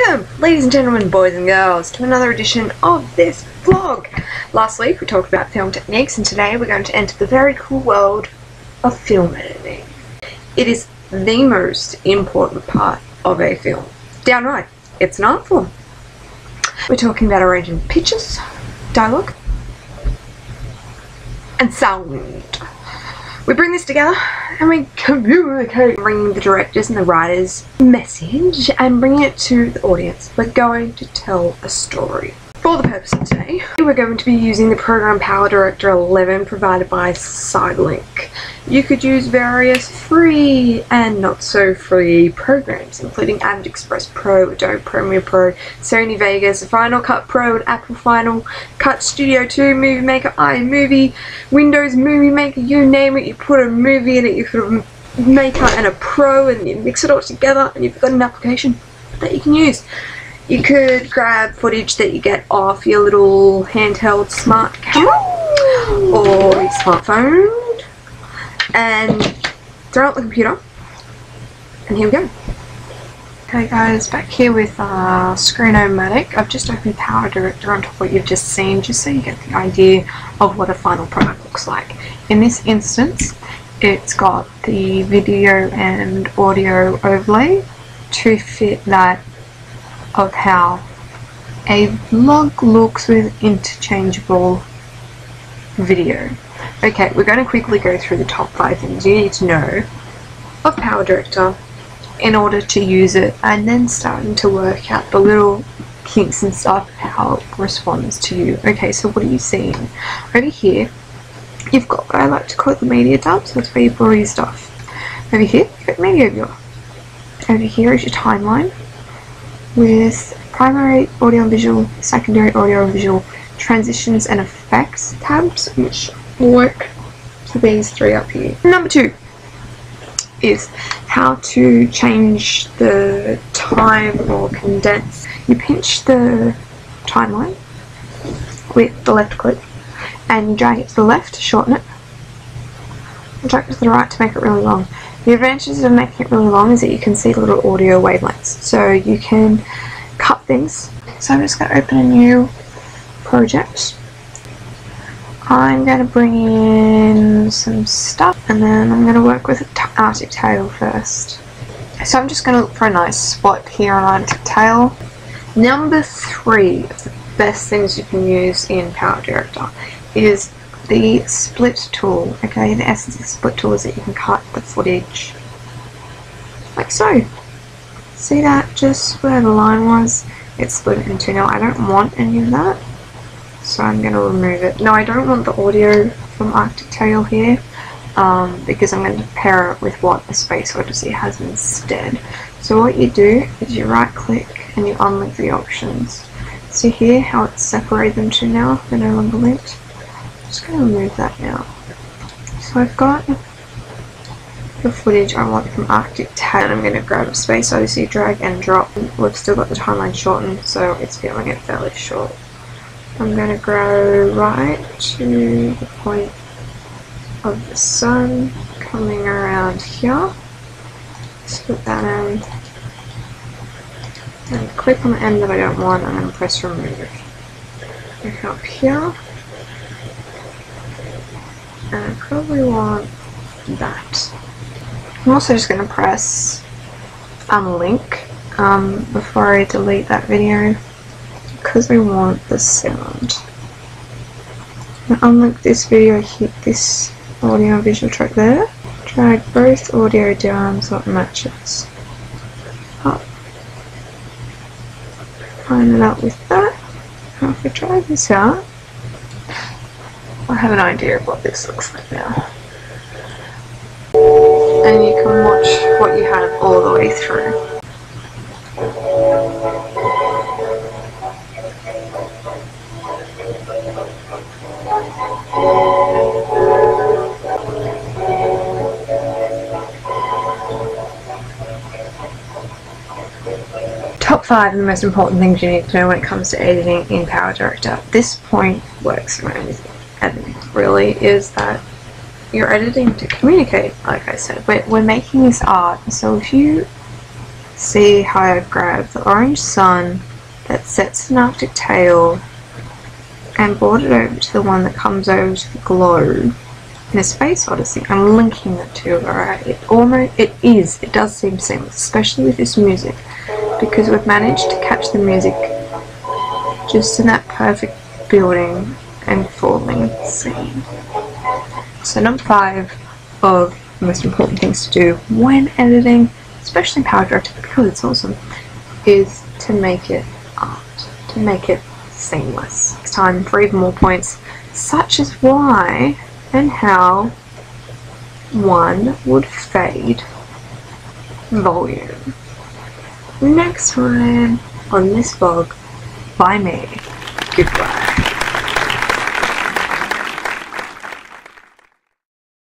Welcome, ladies and gentlemen, boys and girls, to another edition of this vlog. Last week we talked about film techniques, and today we're going to enter the very cool world of film editing. It is the most important part of a film. Downright, it's an art form. We're talking about arranging pictures, dialogue, and sound. We bring this together and we communicate, bringing the directors and the writers' message and bringing it to the audience. We're going to tell a story. For the purpose of today, we're going to be using the program Power Director 11 provided by Sidelink. You could use various free and not so free programs, including Avid Express Pro, Adobe Premiere Pro, Sony Vegas, Final Cut Pro, and Apple Final Cut Studio 2, Movie Maker, iMovie, Windows Movie Maker, you name it. You put a movie in it, you put a Maker and a Pro, and you mix it all together, and you've got an application that you can use. You could grab footage that you get off your little handheld smart camera or your smartphone and throw it on the computer, and here we go. Okay guys, back here with Screen-O-Matic. I've just opened Power Director on top of what you've just seen, just so you get the idea of what a final product looks like. In this instance, it's got the video and audio overlay to fit that of how a vlog looks with interchangeable video. Okay, we're going to quickly go through the top 5 things you need to know of Power Director in order to use it, and then starting to work out the little kinks and stuff, how it responds to you. Okay, so what are you seeing? Over here, you've got what I like to call the media dump, so that's where you put all your stuff. Over here, you've got media viewer. Over here is your timeline, with primary audio and visual, secondary audio and visual, transitions and effects tabs, which work for these 3 up here. Number 2 is how to change the time or condense. You pinch the timeline with the left click and you drag it to the left to shorten it, and drag it to the right to make it really long. The advantages of making it really long is that you can see the little audio wavelengths, so you can cut things. So I'm just going to open a new project. I'm going to bring in some stuff, and then I'm going to work with Arctic Tail first. So I'm just going to look for a nice spot here on Arctic Tail. Number 3 of the best things you can use in Power Director is the split tool. Okay, the essence of the split tool is that you can cut the footage like so. See that? Just where the line was, it's split into. Now I don't want any of that, so I'm going to remove it. No, I don't want the audio from Arctic Tail here, because I'm going to pair it with what the Space Odyssey has instead. So what you do is you right click and you unlink the options. See here how it's separated them to now? They're no longer linked. I'm just going to remove that now. So I've got the footage I want from Arctic Tail, and I'm going to grab a Space Odyssey, drag and drop. We've still got the timeline shortened, so it's feeling it fairly short. I'm going to go right to the point of the sun coming around here. Split that end, and click on the end that I don't want. I'm going to press remove. Look up here. And I probably want that. I'm also just going to press unlink before I delete that video, because we want the sound. I'm going to unlink this video, hit this audio and visual track there, drag both audio down so it matches up, line it up with that. Now if we try this out, I have an idea of what this looks like now. And you can watch what you have all the way through. Top 5 of the most important things you need to know when it comes to editing in Power Director. This point works for anything. Editing really is that you're editing to communicate, like I said. We're making this art, so if you See how I grabbed the orange sun that sets an Arctic tail and brought it over to the one that comes over to the globe in a space odyssey. I'm linking the two, alright? It does seem seamless, especially with this music, because we've managed to catch the music just in that perfect building and falling scene. So number 5 of the most important things to do when editing, especially in Power Director because it's awesome, is to make it art, to make it seamless. Next time for even more points, such as why and how one would fade volume. Next time on this vlog by me. Goodbye.